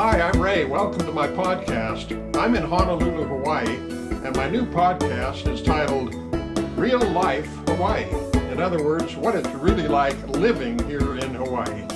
Hi, I'm Ray. Welcome to my podcast. I'm in Honolulu, Hawaii, and my new podcast is titled Real Life Hawaii. In other words, what it's really like living here in Hawaii.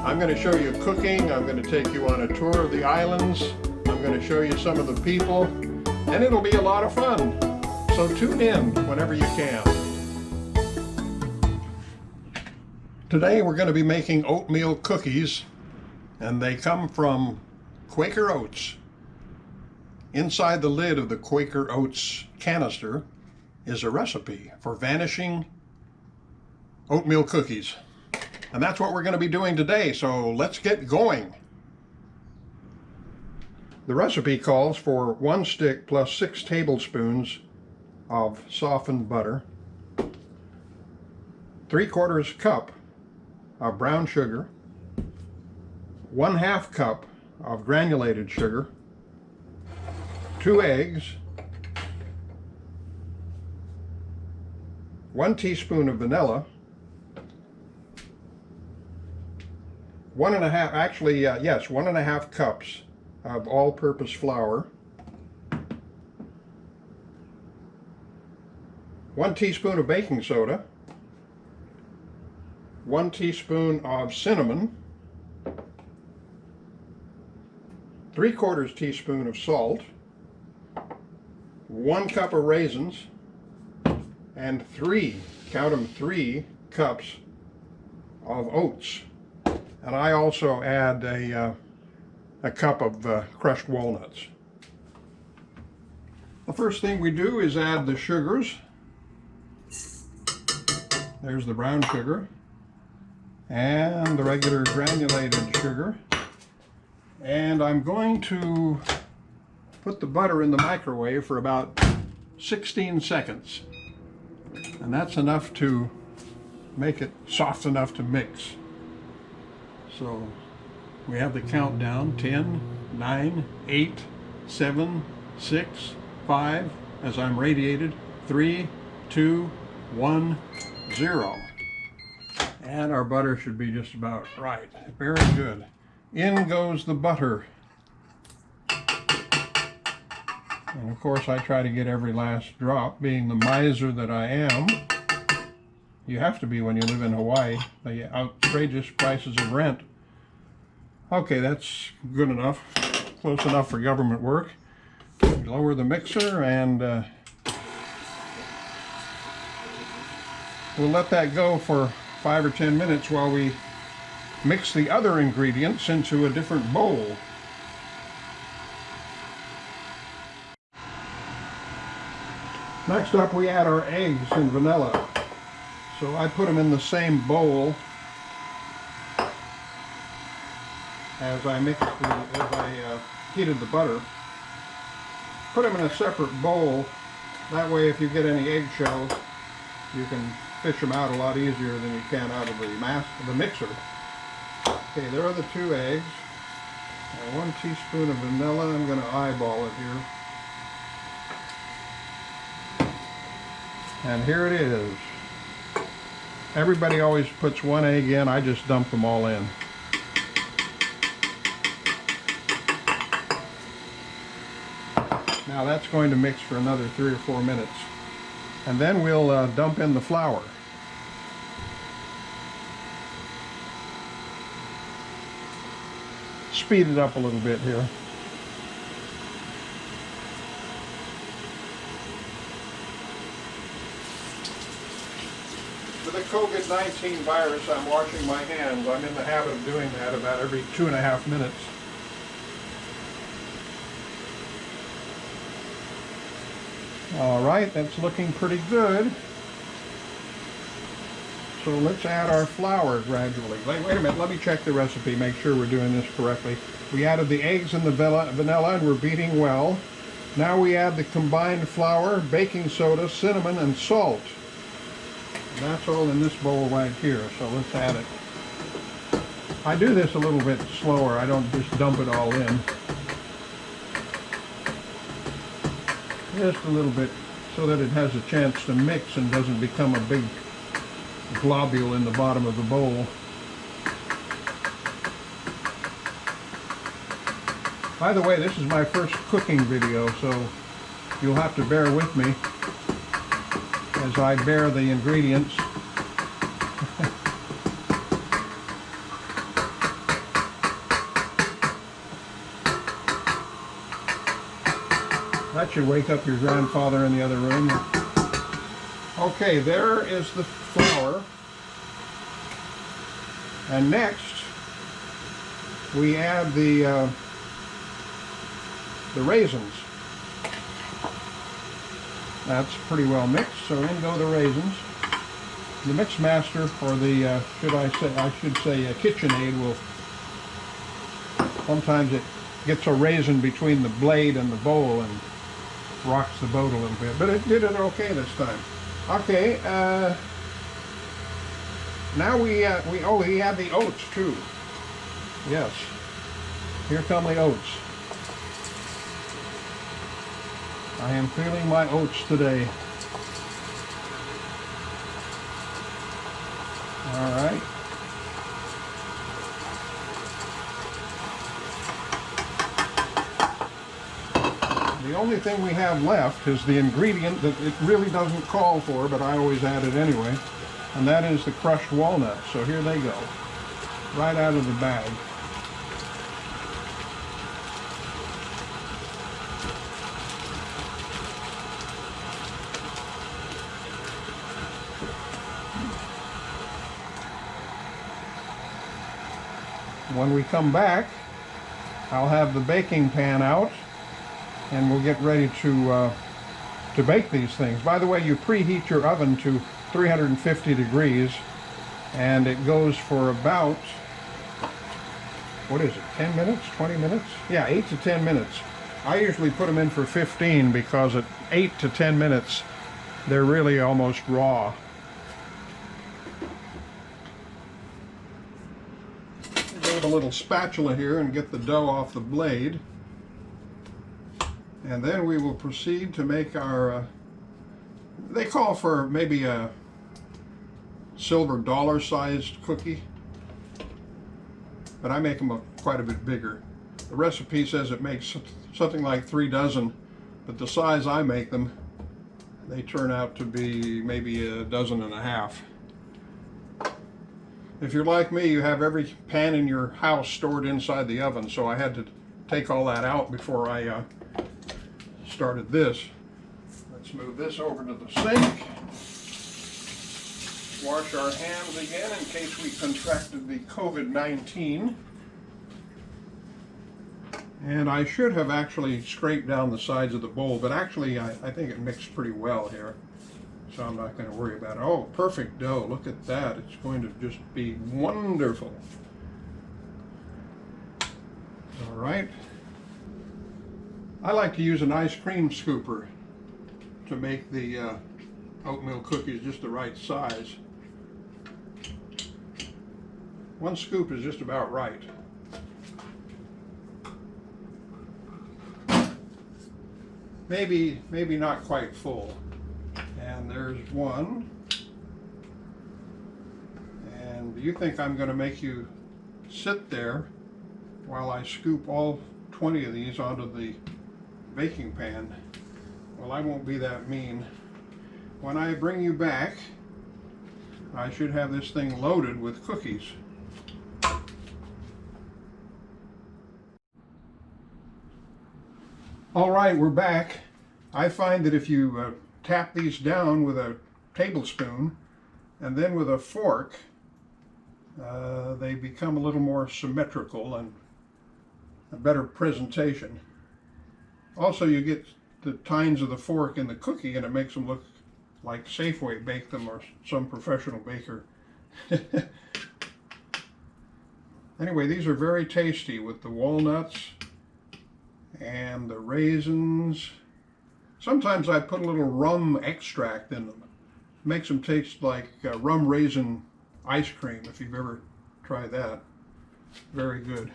I'm going to show you cooking. I'm going to take you on a tour of the islands. I'm going to show you some of the people, and it'll be a lot of fun. So tune in whenever you can. Today we're going to be making oatmeal cookies, and they come from Quaker Oats. Inside the lid of the Quaker Oats canister is a recipe for vanishing oatmeal cookies. And that's what we're going to be doing today, so let's get going. The recipe calls for 1 stick plus 6 tablespoons of softened butter, 3/4 cup of brown sugar, 1/2 cup of granulated sugar, 2 eggs, 1 teaspoon of vanilla, 1.5 cups of all-purpose flour, 1 teaspoon of baking soda, 1 teaspoon of cinnamon, 3/4 teaspoon of salt, 1 cup of raisins, and 3 cups of oats. And I also add a cup of crushed walnuts. The first thing we do is add the sugars. There's the brown sugar and the regular granulated sugar. And I'm going to put the butter in the microwave for about 16 seconds. And that's enough to make it soft enough to mix. So we have the countdown: 10, 9, 8, 7, 6, 5, as I'm radiated, 3, 2, 1, 0. And our butter should be just about right. Very good. In goes the butter. And of course I try to get every last drop, being the miser that I am. You have to be when you live in Hawaii. The outrageous prices of rent. Okay, that's good enough. Close enough for government work. Lower the mixer and we'll let that go for 5 or 10 minutes while we mix the other ingredients into a different bowl. Next up we add our eggs and vanilla. So I put them in the same bowl as I heated the butter. Put them in a separate bowl. That way if you get any eggshells, you can fish them out a lot easier than you can out of the mixer. Okay, there are the 2 eggs, and 1 teaspoon of vanilla. I'm going to eyeball it here. And here it is. Everybody always puts 1 egg in. I just dump them all in. Now that's going to mix for another 3 or 4 minutes. And then we'll dump in the flour. Speed it up a little bit here. For the COVID-19 virus, I'm washing my hands. I'm in the habit of doing that about every 2.5 minutes. All right, that's looking pretty good. So let's add our flour gradually. Wait a minute, let me check the recipe, make sure we're doing this correctly. We added the eggs and the vanilla and we're beating well. Now we add the combined flour, baking soda, cinnamon, and salt. And that's all in this bowl right here, so let's add it. I do this a little bit slower, I don't just dump it all in. Just a little bit so that it has a chance to mix and doesn't become a big globule in the bottom of the bowl. By the way, this is my first cooking video, so you'll have to bear with me as I bear the ingredients. That should wake up your grandfather in the other room. Okay, there is the flour. And next, we add the raisins. That's pretty well mixed, so in go the raisins. The mix master, or the I should say KitchenAid, will sometimes it gets a raisin between the blade and the bowl and rocks the boat a little bit, but it did it okay this time. Okay, now we add the oats too. Yes, here come the oats. I am feeling my oats today. All right. The only thing we have left is the ingredient that it really doesn't call for, but I always add it anyway, and that is the crushed walnuts. So here they go, right out of the bag. When we come back, I'll have the baking pan out and we'll get ready to bake these things. By the way, you preheat your oven to 350 degrees and it goes for about, what is it, 10 minutes, 20 minutes? Yeah, 8 to 10 minutes. I usually put them in for 15 because at 8 to 10 minutes, they're really almost raw. A little spatula here and get the dough off the blade, and then we will proceed to make our they call for maybe a silver dollar sized cookie, but I make them quite a bit bigger. The recipe says it makes something like 3 dozen, but the size I make them, they turn out to be maybe 1.5 dozen. If you're like me, you have every pan in your house stored inside the oven, so I had to take all that out before I started this. Let's move this over to the sink. Wash our hands again in case we contracted the COVID-19. And I should have actually scraped down the sides of the bowl, but actually I think it mixed pretty well here. So I'm not going to worry about it. Oh, perfect dough. Look at that. It's going to just be wonderful. All right. I like to use an ice cream scooper to make the oatmeal cookies just the right size. 1 scoop is just about right. Maybe not quite full. And there's 1. And you think I'm going to make you sit there while I scoop all 20 of these onto the baking pan? Well, I won't be that mean. When I bring you back, I should have this thing loaded with cookies. All right, we're back. I find that if you tap these down with a tablespoon and then with a fork, they become a little more symmetrical and a better presentation. Also, you get the tines of the fork in the cookie and it makes them look like Safeway baked them or some professional baker. Anyway, these are very tasty with the walnuts and the raisins. Sometimes I put a little rum extract in them. It makes them taste like rum raisin ice cream, if you've ever tried that. Very good.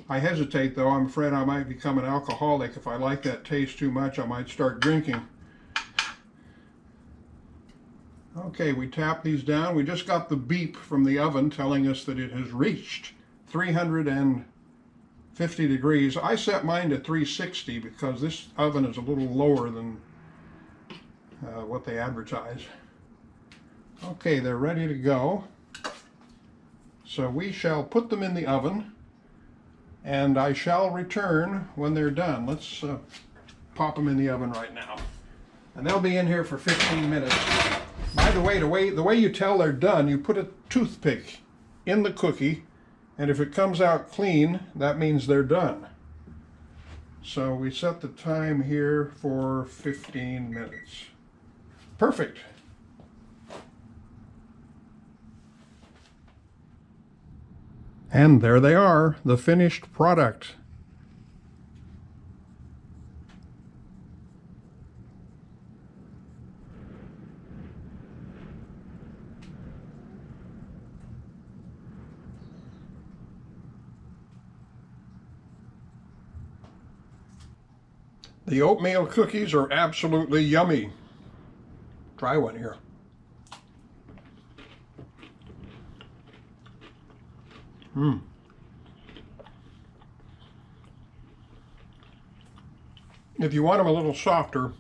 I hesitate though. I'm afraid I might become an alcoholic. If I like that taste too much, I might start drinking. Okay, we tap these down. We just got the beep from the oven telling us that it has reached 300 and 50 degrees. I set mine to 360 because this oven is a little lower than what they advertise. Okay, they're ready to go. So we shall put them in the oven, and I shall return when they're done. Let's pop them in the oven right now. And they'll be in here for 15 minutes. By the way, the way you tell they're done, you put a toothpick in the cookie, and if it comes out clean, that means they're done. So we set the time here for 15 minutes. Perfect. And there they are, the finished product. The oatmeal cookies are absolutely yummy. Try one here. If you want them a little softer,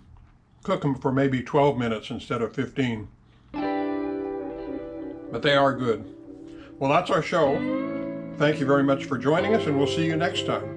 cook them for maybe 12 minutes instead of 15. But they are good. Well, that's our show. Thank you very much for joining us, and we'll see you next time.